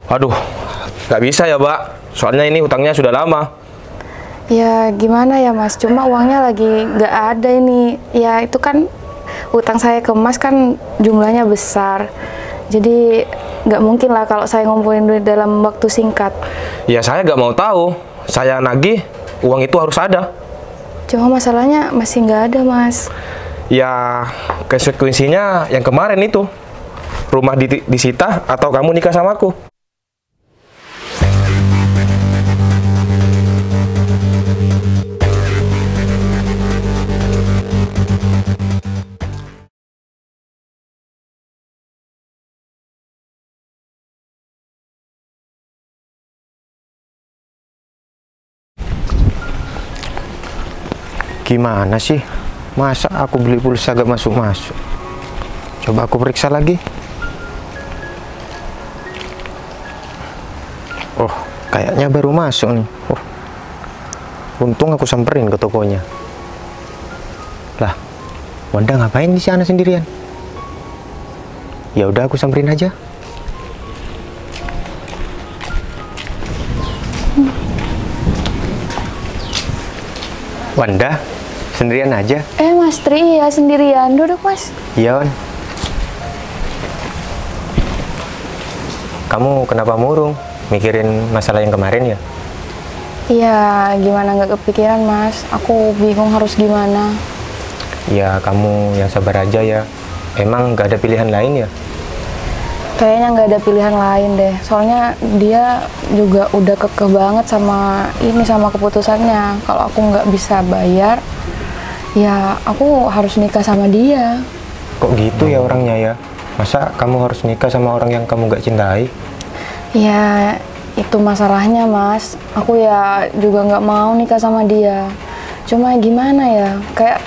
Aduh, nggak bisa ya, Mbak. Soalnya ini hutangnya sudah lama. Ya gimana ya Mas, cuma uangnya lagi nggak ada ini. Ya itu kan utang saya ke Mas kan jumlahnya besar. Jadi nggak mungkin lah kalau saya ngumpulin duit dalam waktu singkat. Ya saya nggak mau tahu. Saya nagih, uang itu harus ada. Cuma masalahnya masih nggak ada Mas. Ya konsekuensinya yang kemarin itu. Rumah disita atau kamu nikah sama aku. Gimana sih? Masa aku beli pulsa gak masuk-masuk? Coba aku periksa lagi. Oh, kayaknya baru masuk nih. Oh, untung aku samperin ke tokonya. Lah, Wanda ngapain di sana sendirian? Ya udah aku samperin aja. Wanda, sendirian aja? Mas Tri, ya sendirian. Duduk Mas. Iya, Wan. Kamu kenapa murung? Mikirin masalah yang kemarin ya? Iya, gimana nggak kepikiran Mas? Aku bingung harus gimana. Ya, kamu yang sabar aja ya. Emang nggak ada pilihan lain ya? Kayaknya nggak ada pilihan lain deh. Soalnya dia juga udah kekeh banget sama keputusannya. Kalau aku nggak bisa bayar, ya aku harus nikah sama dia. Kok gitu ya orangnya ya? Masa kamu harus nikah sama orang yang kamu nggak cintai? Ya itu masalahnya Mas. Aku ya juga nggak mau nikah sama dia. Cuma gimana ya? Kayak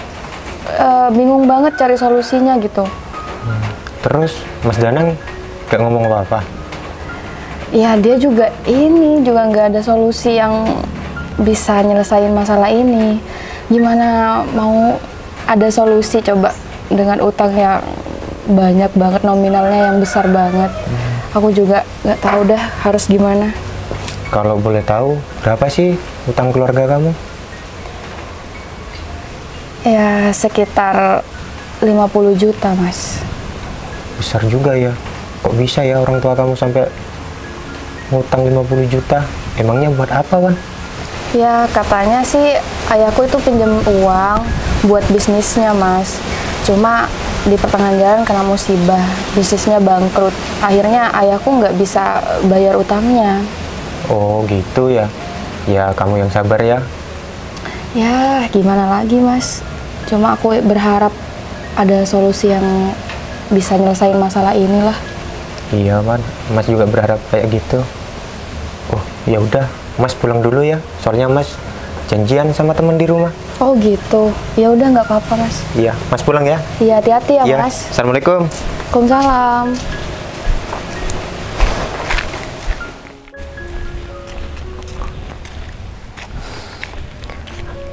bingung banget cari solusinya gitu. Terus Mas Danang gak ngomong apa-apa? Ya dia juga nggak ada solusi yang bisa nyelesain masalah ini. Gimana mau ada solusi coba dengan utang yang banyak banget, nominalnya yang besar banget. Aku juga nggak tahu dah harus gimana. Kalau boleh tahu berapa sih utang keluarga kamu? Ya sekitar 50 juta Mas. Besar juga ya. Kok bisa ya orang tua kamu sampai ngutang 50 juta? Emangnya buat apa, Wan? Ya katanya sih ayahku itu pinjam uang buat bisnisnya Mas. Cuma di pertengahan jalan kena musibah, bisnisnya bangkrut. Akhirnya ayahku nggak bisa bayar utangnya. Oh gitu ya. Ya kamu yang sabar ya. Ya gimana lagi Mas. Cuma aku berharap ada solusi yang bisa nyelesain masalah inilah. Iya, Wan. Mas juga berharap kayak gitu. Oh, ya udah, Mas pulang dulu ya. Soalnya Mas janjian sama temen di rumah. Oh gitu. Ya udah nggak apa-apa Mas. Iya, Mas pulang ya. Iya hati-hati ya Iya. Mas. Assalamualaikum. Waalaikumsalam.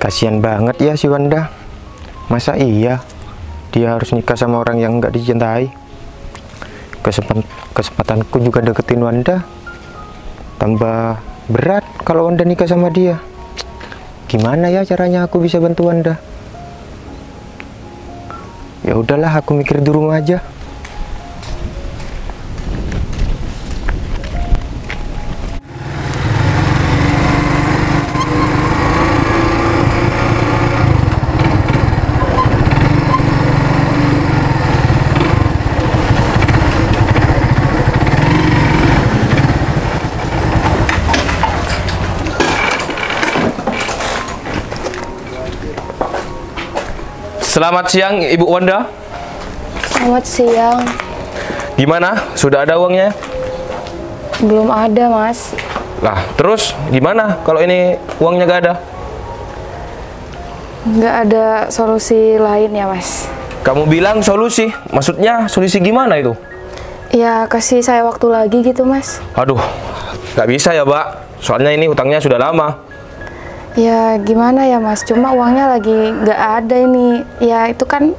Kasian banget ya si Wanda. Masa iya dia harus nikah sama orang yang nggak dicintai? Kesempatanku juga deketin Wanda. Tambah berat kalau Wanda nikah sama dia. Gimana ya caranya aku bisa bantu Wanda? Ya udahlah, aku mikir di rumah aja. Selamat siang, Ibu Wanda. Selamat siang. Gimana? Sudah ada uangnya? Belum ada Mas. Lah, terus gimana kalau ini uangnya gak ada? Nggak ada solusi lain ya Mas. Kamu bilang solusi, maksudnya solusi gimana itu? Ya kasih saya waktu lagi gitu Mas. Aduh, nggak bisa ya, Mbak. Soalnya ini hutangnya sudah lama. Ya gimana ya Mas, cuma uangnya lagi nggak ada ini. Ya itu kan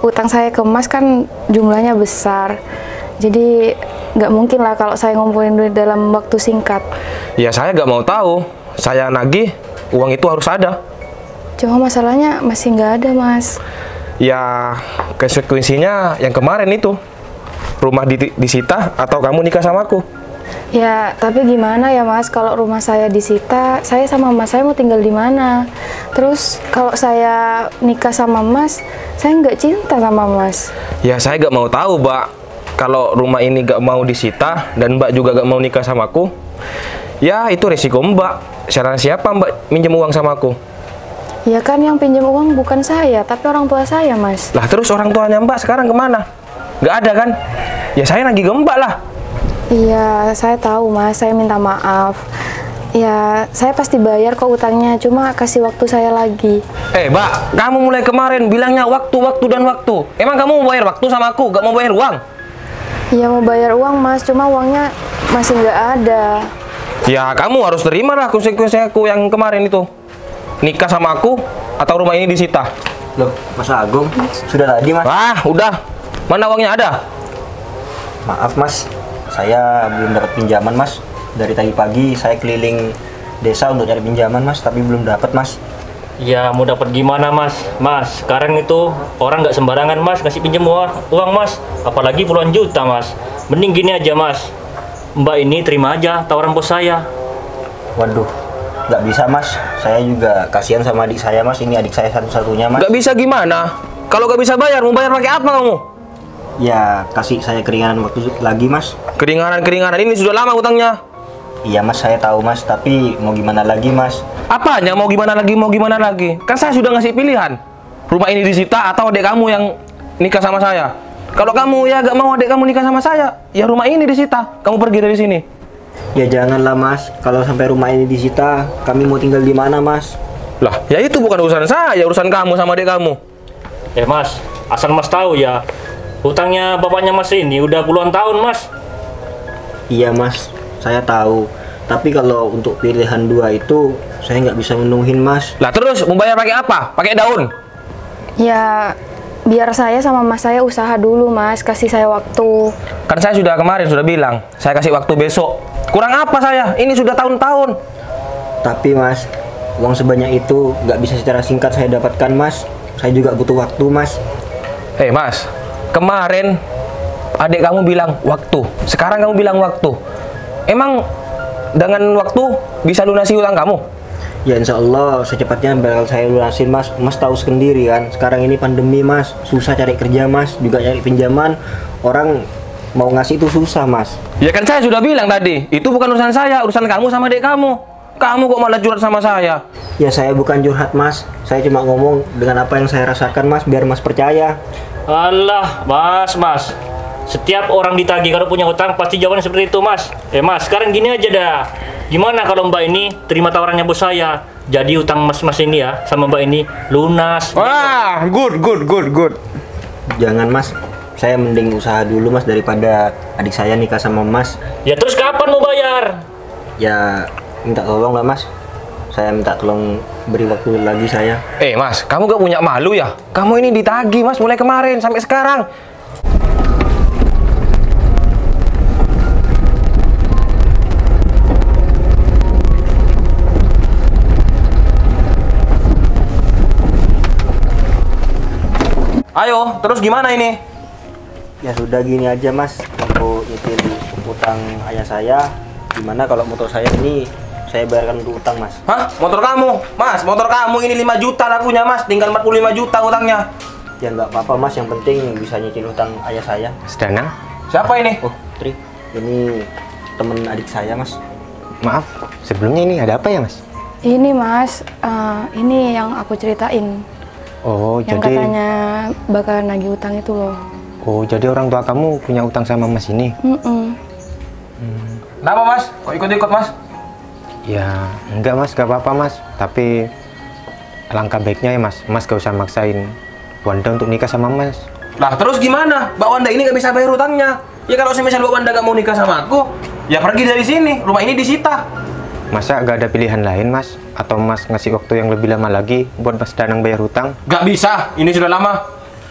utang saya ke Mas kan jumlahnya besar. Jadi nggak mungkin lah kalau saya ngumpulin duit dalam waktu singkat. Ya saya nggak mau tahu. Saya nagih, uang itu harus ada. Cuma masalahnya masih nggak ada, Mas. Ya konsekuensinya yang kemarin itu. Rumah disita atau kamu nikah sama aku. Ya, tapi gimana ya, Mas? Kalau rumah saya disita, saya sama Mas saya mau tinggal di mana? Terus kalau saya nikah sama Mas, saya nggak cinta sama Mas. Ya saya nggak mau tahu, Mbak. Kalau rumah ini nggak mau disita dan Mbak juga nggak mau nikah sama aku, ya itu resiko Mbak. Saran siapa Mbak minjem uang sama aku? Ya kan yang pinjam uang bukan saya, tapi orang tua saya, Mas. Lah terus orang tuanya Mbak sekarang kemana? Nggak ada kan? Ya saya lagi ke Mbak lah. Iya, saya tahu, Mas. Saya minta maaf. Ya, saya pasti bayar kok utangnya. Cuma kasih waktu saya lagi. Mbak, kamu mulai kemarin bilangnya waktu dan waktu. Emang kamu mau bayar waktu sama aku, nggak mau bayar uang? Iya, mau bayar uang, Mas. Cuma uangnya masih nggak ada. Ya kamu harus terima lah konsekuensi aku yang kemarin itu. Nikah sama aku atau rumah ini disita. Loh, Mas Agung, sudah tadi Mas. Wah, udah. Mana uangnya ada? Maaf Mas, saya belum dapat pinjaman Mas. Dari tadi pagi saya keliling desa untuk cari pinjaman Mas, tapi belum dapat Mas. Ya mau dapat gimana Mas? Mas, sekarang itu orang nggak sembarangan Mas kasih pinjam uang Mas. Apalagi puluhan juta Mas. Mending gini aja Mas. Mbak ini terima aja tawaran bos saya. Waduh, nggak bisa Mas. Saya juga kasihan sama adik saya Mas. Ini adik saya satu-satunya Mas. Nggak bisa gimana? Kalau nggak bisa bayar, mau bayar pakai apa kamu? Ya, kasih saya keringanan waktu lagi Mas. Keringanan ini sudah lama utangnya. Iya Mas, saya tahu Mas. Tapi mau gimana lagi Mas? Apanya mau gimana lagi? Kan saya sudah ngasih pilihan. Rumah ini disita atau adik kamu yang nikah sama saya. Kalau kamu ya gak mau adik kamu nikah sama saya, ya rumah ini disita. Kamu pergi dari sini. Ya janganlah Mas. Kalau sampai rumah ini disita, kami mau tinggal di mana Mas? Lah, ya itu bukan urusan saya, urusan kamu sama adik kamu. Mas, asal Mas tahu ya, hutangnya bapaknya Mas ini udah puluhan tahun Mas. Iya Mas, saya tahu. Tapi kalau untuk pilihan dua itu, saya nggak bisa menuhin Mas. Lah terus mau bayar pakai apa? Pakai daun? Ya, biar saya sama Mas saya usaha dulu, Mas. Kasih saya waktu. Kan saya sudah kemarin sudah bilang, saya kasih waktu besok. Kurang apa saya? Ini sudah tahun-tahun. Tapi Mas, uang sebanyak itu nggak bisa secara singkat saya dapatkan Mas. Saya juga butuh waktu Mas. Mas, kemarin adik kamu bilang waktu. Sekarang kamu bilang waktu. Emang dengan waktu bisa lunasi utang kamu? Ya insya Allah secepatnya bakal saya lunasin Mas. Mas tahu sendiri kan, sekarang ini pandemi Mas. Susah cari kerja Mas, juga cari pinjaman. Orang mau ngasih itu susah Mas. Ya kan saya sudah bilang tadi, itu bukan urusan saya, urusan kamu sama adik kamu. Kamu kok malah curhat sama saya? Ya saya bukan curhat Mas. Saya cuma ngomong dengan apa yang saya rasakan Mas, biar Mas percaya. Alah, Mas. Setiap orang ditagih kalau punya hutang pasti jawabannya seperti itu Mas. Mas, sekarang gini aja dah. Gimana kalau Mbak ini terima tawarannya bos saya? Jadi hutang mas ini ya sama Mbak ini lunas. Wah, good. Jangan Mas, saya mending usaha dulu Mas daripada adik saya nikah sama Mas. Ya terus kapan mau bayar? Ya minta tolong lah Mas. Saya minta tolong beri waktu lagi saya. Mas, kamu gak punya malu ya? Kamu ini ditagih Mas mulai kemarin sampai sekarang. Ayo, terus gimana ini? Ya sudah gini aja Mas, untuk nyetir utang ayah saya. Gimana kalau motor saya ini saya bayarkan untuk utang Mas? Hah? Motor kamu? Mas, motor kamu ini 5 juta lakunya Mas, tinggal 45 juta utangnya. Ya nggak apa-apa Mas, yang penting bisa nyicil utang ayah saya. Sedana? Siapa ini? Oh Tri, ini temen adik saya Mas. Maaf, sebelumnya ini ada apa ya Mas? Ini, Mas, ini yang aku ceritain. Oh, Yang jadi katanya bakalan nagih utang itu loh. Oh, jadi orang tua kamu punya utang sama Mas ini? Kenapa Mas? Kok ikut-ikut Mas? Ya, enggak Mas, gak apa-apa Mas. Tapi alangkah baiknya ya Mas, Mas gak usah maksain Wanda untuk nikah sama Mas. Lah terus gimana? Mbak Wanda ini gak bisa bayar utangnya. Ya kalau misalnya Mbak Wanda gak mau nikah sama aku, ya pergi dari sini, rumah ini disita. Masa gak ada pilihan lain Mas? Atau Mas ngasih waktu yang lebih lama lagi buat Mas Danang bayar hutang? Gak bisa, ini sudah lama.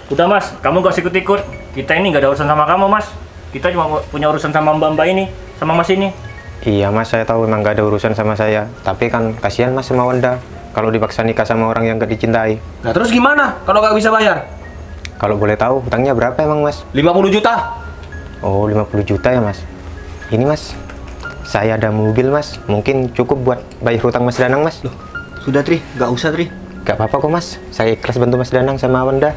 Udah Mas, kamu gak usah ikut-ikut. Kita ini gak ada urusan sama kamu Mas. Kita cuma punya urusan sama mbak-mbak ini, sama mas ini. Iya mas, saya tahu memang gak ada urusan sama saya. Tapi kan kasihan mas sama Wanda kalau dipaksa nikah sama orang yang gak dicintai. Nah terus gimana kalau nggak bisa bayar? Kalau boleh tahu, hutangnya berapa emang mas? 50 juta. Oh, 50 juta ya mas. Ini mas, saya ada mobil mas. Mungkin cukup buat bayar hutang mas Danang mas. Loh, sudah Tri, nggak usah Tri. Gak apa-apa kok mas, saya ikhlas bantu mas Danang sama Wanda.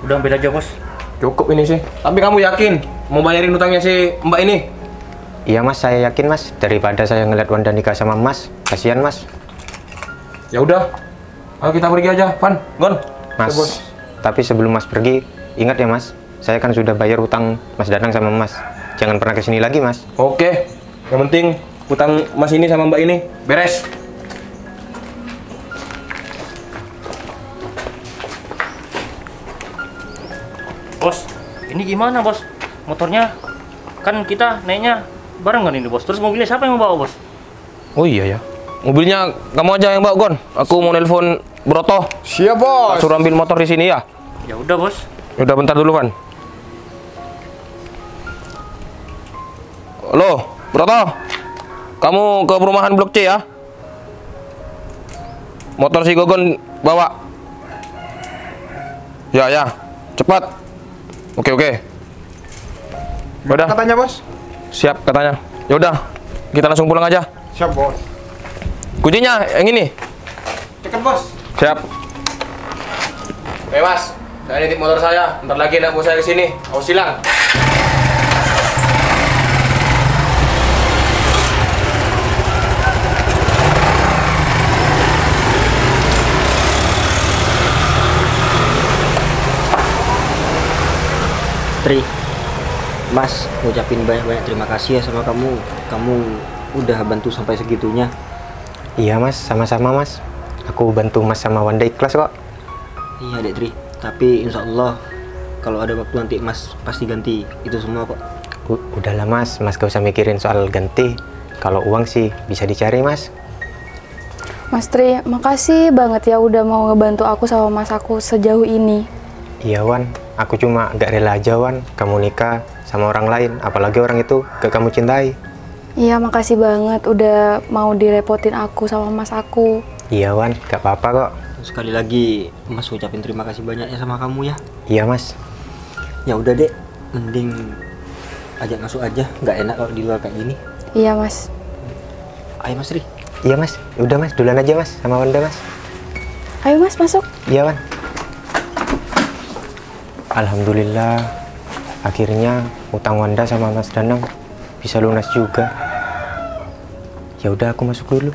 Udah ambil aja bos. Cukup ini sih. Tapi kamu yakin mau bayarin hutangnya si Mbak ini? Iya mas, saya yakin mas. Daripada saya ngeliat Wanda nikah sama mas, kasihan mas. Ya udah. Ayo kita pergi aja, Van, Gon. Mas, Ya, bos. tapi sebelum mas pergi, ingat ya mas, saya kan sudah bayar hutang mas Danang sama mas. Jangan pernah kesini lagi mas. Oke. Yang penting hutang Mas ini sama Mbak ini beres. Bos, ini gimana bos? Motornya kan kita naiknya barengan ini bos. Terus mobilnya siapa yang mau bawa bos? Oh iya ya. Mobilnya kamu aja yang bawa, Gon. Aku mau nelpon Broto. Siap bos. Suruh ambil motor di sini ya. Ya udah bos. Udah bentar dulu, Van. Halo, Broto. Kamu ke perumahan Blok C ya. Motor si Gogon bawa. Ya, ya. Cepat. Oke, oke. Udah, Katanya bos. siap katanya. Ya udah, kita langsung pulang aja. Siap bos. Kuncinya yang ini. Cekat bos. Siap. Mas, saya nitip motor saya. Ntar lagi anak buah saya kesini. Awas hilang. Tri, Mas ngucapin banyak-banyak terima kasih ya sama kamu. Kamu udah bantu sampai segitunya. Iya mas, sama-sama mas. Aku bantu mas sama Wanda ikhlas kok. Iya Dek Tri, tapi insya Allah kalau ada waktu nanti Mas pasti ganti itu semua kok. Udahlah mas, mas gak usah mikirin soal ganti. Kalau uang sih bisa dicari mas. Mas Tri, makasih banget ya udah mau ngebantu aku sama mas aku sejauh ini. Iya Wan, aku cuma gak rela aja Wan kamu nikah sama orang lain, apalagi orang itu gak kamu cintai. Iya, makasih banget udah mau direpotin aku sama mas aku. Iya Wan, gak apa-apa kok. Sekali lagi Mas ngucapin terima kasih banyak ya sama kamu ya. Iya mas. Ya udah Dek, mending ajak masuk aja, nggak enak kalau di luar kayak gini. Iya mas. Ayo Mas Tri. Iya mas, udah mas, duluan aja mas sama Wanda mas. Ayo mas, masuk. Iya Wan. Alhamdulillah, akhirnya utang Wanda sama Mas Danang bisa lunas juga. Ya udah aku masuk dulu.